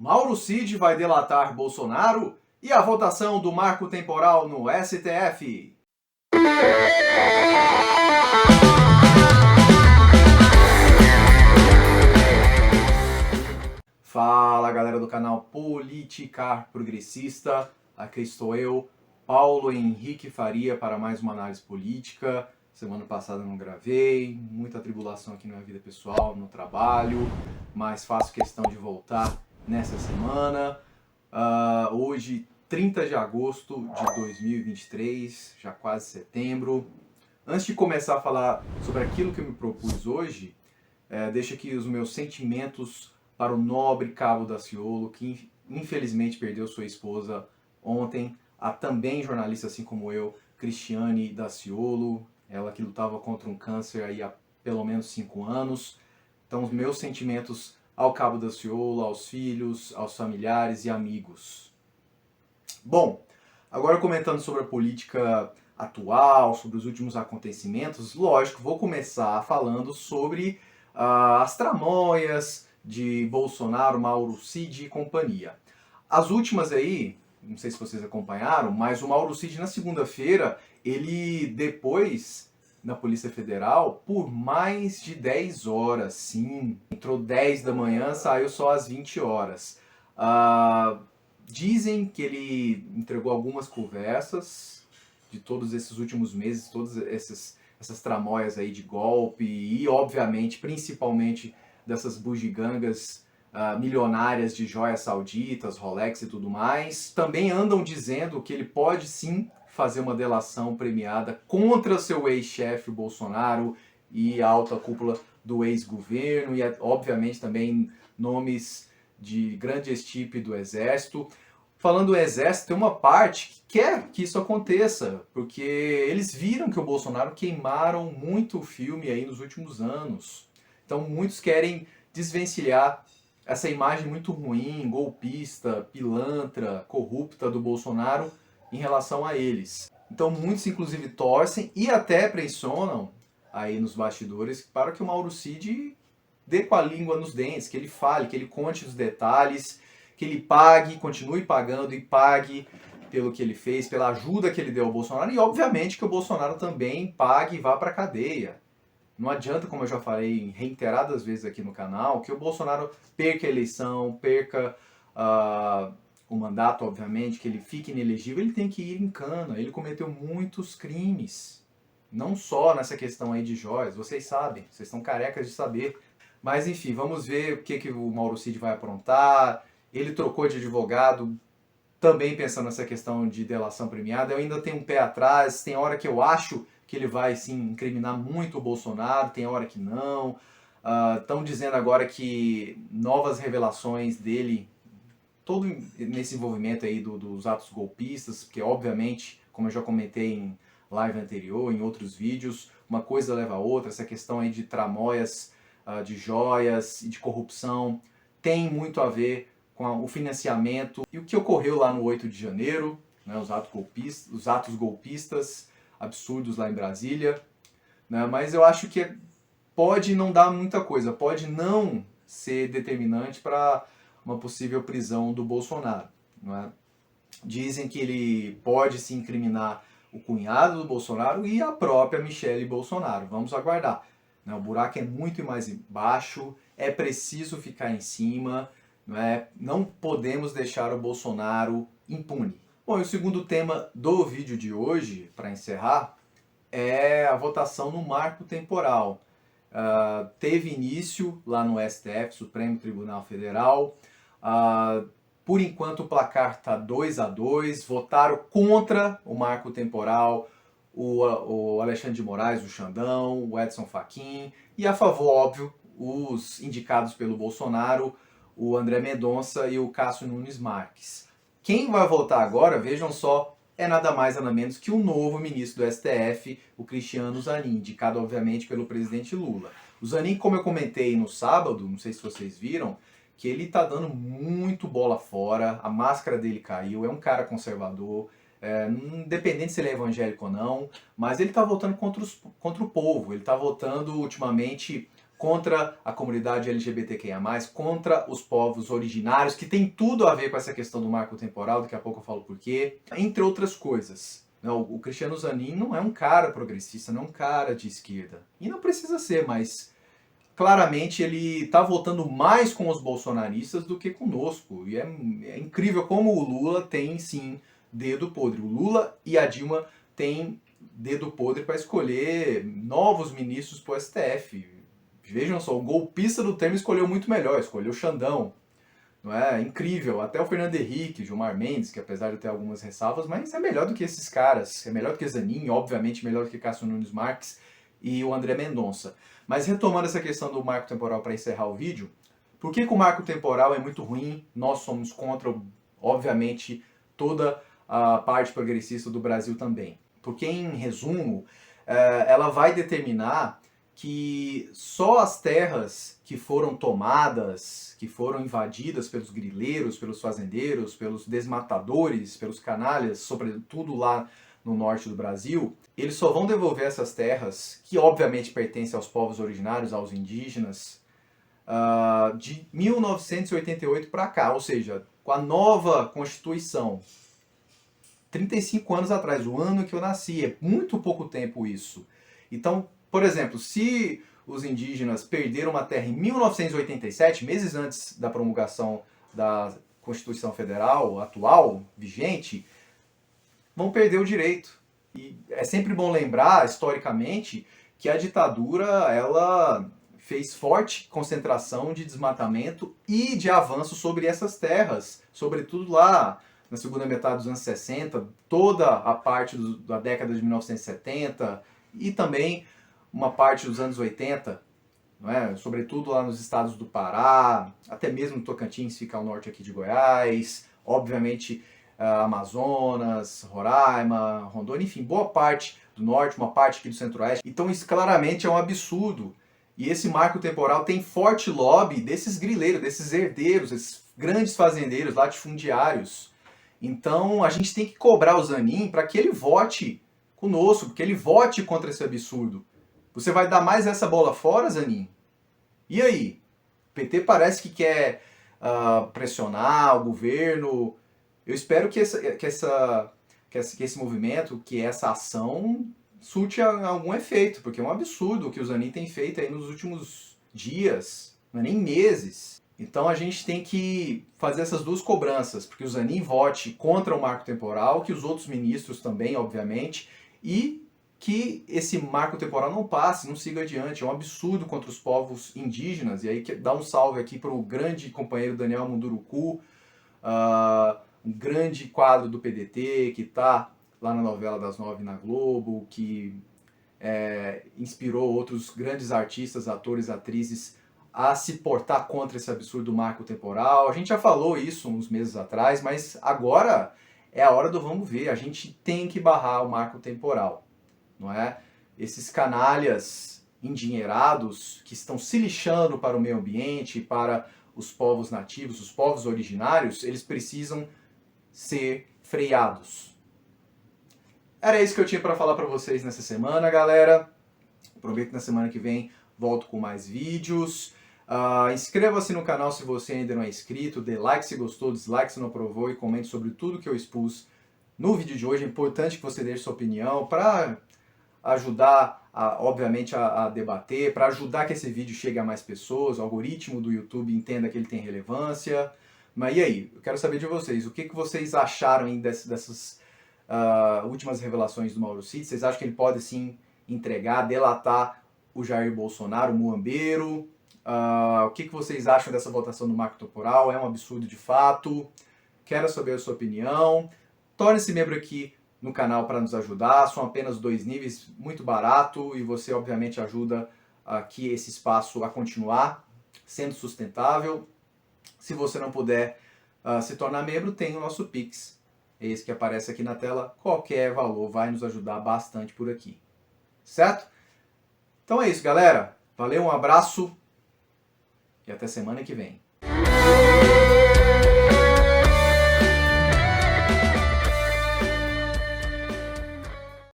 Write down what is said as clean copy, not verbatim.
Mauro Cid vai delatar Bolsonaro e a votação do marco temporal no STF. Fala galera do canal Politicar Progressista, aqui estou eu, Paulo Henrique Faria, para mais uma análise política. Semana passada não gravei, muita tribulação aqui na minha vida pessoal, no trabalho, mas faço questão de voltar nessa semana. Hoje, 30 de agosto de 2023, já quase setembro. Antes de começar a falar sobre aquilo que eu me propus hoje, deixo aqui os meus sentimentos para o nobre Cabo Daciolo, que infelizmente perdeu sua esposa ontem, a também jornalista assim como eu, Cristiane Daciolo, ela que lutava contra um câncer aí há pelo menos 5 anos. Então os meus sentimentos ao Cabo Daciolo, aos filhos, aos familiares e amigos. Bom, agora comentando sobre a política atual, sobre os últimos acontecimentos, lógico, vou começar falando sobre as tramóias de Bolsonaro, Mauro Cid e companhia. As últimas aí, não sei se vocês acompanharam, mas o Mauro Cid na segunda-feira, ele depois na Polícia Federal por mais de 10 horas, sim. Entrou 10 da manhã, saiu só às 20 horas. Dizem que ele entregou algumas conversas de todos esses últimos meses, todas essas tramóias aí de golpe e, obviamente, principalmente dessas bugigangas milionárias de joias sauditas, Rolex e tudo mais. Também andam dizendo que ele pode sim fazer uma delação premiada contra seu ex-chefe Bolsonaro e a alta cúpula do ex-governo e, obviamente, também nomes de grande estipe do Exército. Falando do Exército, tem uma parte que quer que isso aconteça, porque eles viram que o Bolsonaro queimaram muito o filme aí nos últimos anos. Então muitos querem desvencilhar essa imagem muito ruim, golpista, pilantra, corrupta do Bolsonaro em relação a eles. Então muitos inclusive torcem e até pressionam aí nos bastidores para que o Mauro Cid dê com a língua nos dentes, que ele fale, que ele conte os detalhes, que ele pague, continue pagando e pague pelo que ele fez, pela ajuda que ele deu ao Bolsonaro e obviamente que o Bolsonaro também pague e vá para a cadeia. Não adianta, como eu já falei reiteradas vezes aqui no canal, que o Bolsonaro perca a eleição, perca o mandato, obviamente, que ele fique inelegível, ele tem que ir em cana. Ele cometeu muitos crimes, não só nessa questão aí de joias, vocês sabem, vocês estão carecas de saber. Mas enfim, vamos ver o que o Mauro Cid vai aprontar. Ele trocou de advogado, também pensando nessa questão de delação premiada. Eu ainda tenho um pé atrás, tem hora que eu acho que ele vai sim incriminar muito o Bolsonaro, tem hora que não. Estão dizendo agora que novas revelações dele, todo nesse envolvimento aí dos atos golpistas, porque obviamente, como eu já comentei em live anterior, em outros vídeos, uma coisa leva a outra, essa questão aí de tramóias, de joias e de corrupção, tem muito a ver com o financiamento e o que ocorreu lá no 8 de janeiro, né, os atos golpistas absurdos lá em Brasília, né, mas eu acho que pode não dar muita coisa, pode não ser determinante para uma possível prisão do Bolsonaro. Não é? Dizem que ele pode se incriminar o cunhado do Bolsonaro e a própria Michele Bolsonaro. Vamos aguardar. Né? O buraco é muito mais baixo, é preciso ficar em cima, não podemos deixar o Bolsonaro impune. Bom, e o segundo tema do vídeo de hoje, para encerrar, é a votação no marco temporal. Teve início lá no STF, Supremo Tribunal Federal. Por enquanto o placar está 2-2, votaram contra o marco temporal o Alexandre de Moraes, o Xandão, o Edson Fachin, e a favor, óbvio, os indicados pelo Bolsonaro, o André Mendonça e o Cássio Nunes Marques. Quem vai votar agora, vejam só, é nada mais nada menos que o novo ministro do STF, o Cristiano Zanin, indicado obviamente pelo presidente Lula. O Zanin, como eu comentei no sábado, não sei se vocês viram, que ele tá dando muito bola fora, a máscara dele caiu, é um cara conservador, independente se ele é evangélico ou não, mas ele tá votando contra o povo, ele tá votando ultimamente contra a comunidade LGBTQIA+, contra os povos originários, que tem tudo a ver com essa questão do marco temporal, daqui a pouco eu falo por quê, entre outras coisas. O Cristiano Zanin não é um cara progressista, não é um cara de esquerda. E não precisa ser, mas claramente ele está votando mais com os bolsonaristas do que conosco. E é incrível como o Lula tem, sim, dedo podre. O Lula e a Dilma têm dedo podre para escolher novos ministros para o STF. Vejam só, o golpista do Temer escolheu muito melhor, escolheu o Xandão. Não é? Incrível. Até o Fernando Henrique, Gilmar Mendes, que apesar de ter algumas ressalvas, mas é melhor do que esses caras. É melhor do que Zanin, obviamente melhor do que Cássio Nunes Marques e o André Mendonça. Mas retomando essa questão do marco temporal para encerrar o vídeo, por que o marco temporal é muito ruim? Nós somos contra, obviamente, toda a parte progressista do Brasil também. Porque, em resumo, ela vai determinar que só as terras que foram tomadas, que foram invadidas pelos grileiros, pelos fazendeiros, pelos desmatadores, pelos canalhas, sobretudo lá no norte do Brasil, eles só vão devolver essas terras, que obviamente pertencem aos povos originários, aos indígenas, de 1988 para cá, ou seja, com a nova Constituição, 35 anos atrás, o ano que eu nasci, é muito pouco tempo isso. Então, por exemplo, se os indígenas perderam uma terra em 1987, meses antes da promulgação da Constituição Federal atual, vigente, vão perder o direito. E é sempre bom lembrar, historicamente, que a ditadura ela fez forte concentração de desmatamento e de avanço sobre essas terras, sobretudo lá na segunda metade dos anos 60, toda a parte da década de 1970 e também uma parte dos anos 80, não é? Sobretudo lá nos estados do Pará, até mesmo Tocantins, fica ao norte aqui de Goiás, obviamente Amazonas, Roraima, Rondônia, enfim, boa parte do norte, uma parte aqui do centro-oeste. Então isso claramente é um absurdo. E esse marco temporal tem forte lobby desses grileiros, desses herdeiros, esses grandes fazendeiros, latifundiários. Então a gente tem que cobrar o Zanin para que ele vote conosco, que ele vote contra esse absurdo. Você vai dar mais essa bola fora, Zanin? E aí? O PT parece que quer pressionar o governo. Eu espero que esse movimento, que essa ação surte algum efeito, porque é um absurdo o que o Zanin tem feito aí nos últimos dias, não é nem meses. Então a gente tem que fazer essas duas cobranças, porque o Zanin vote contra o marco temporal, que os outros ministros também, obviamente, e que esse marco temporal não passe, não siga adiante. É um absurdo contra os povos indígenas. E aí dá um salve aqui para o grande companheiro Daniel Munduruku, um grande quadro do PDT, que está lá na novela das 9 na Globo, que inspirou outros grandes artistas, atores, atrizes a se portar contra esse absurdo marco temporal. A gente já falou isso uns meses atrás, mas agora é a hora do vamos ver. A gente tem que barrar o marco temporal. Não é? Esses canalhas endinheirados que estão se lixando para o meio ambiente, para os povos nativos, os povos originários, eles precisam ser freados. Era isso que eu tinha para falar para vocês nessa semana, galera. Prometo que na semana que vem volto com mais vídeos. Inscreva-se no canal se você ainda não é inscrito, dê like se gostou, dislike se não aprovou e comente sobre tudo que eu expus no vídeo de hoje. É importante que você deixe sua opinião para ajudar, obviamente, a debater, para ajudar que esse vídeo chegue a mais pessoas, o algoritmo do YouTube entenda que ele tem relevância. Mas e aí? Eu quero saber de vocês. O que vocês acharam dessas últimas revelações do Mauro Cid? Vocês acham que ele pode, sim, entregar, delatar o Jair Bolsonaro, o muambeiro? O que vocês acham dessa votação do marco temporal? É um absurdo de fato? Quero saber a sua opinião. Torne-se membro aqui no canal para nos ajudar. São apenas 2 níveis, muito barato, e você obviamente ajuda aqui esse espaço a continuar sendo sustentável. Se você não puder se tornar membro, tem o nosso Pix, é esse que aparece aqui na tela. Qualquer valor vai nos ajudar bastante por aqui, certo? Então é isso, galera. Valeu, um abraço e até semana que vem.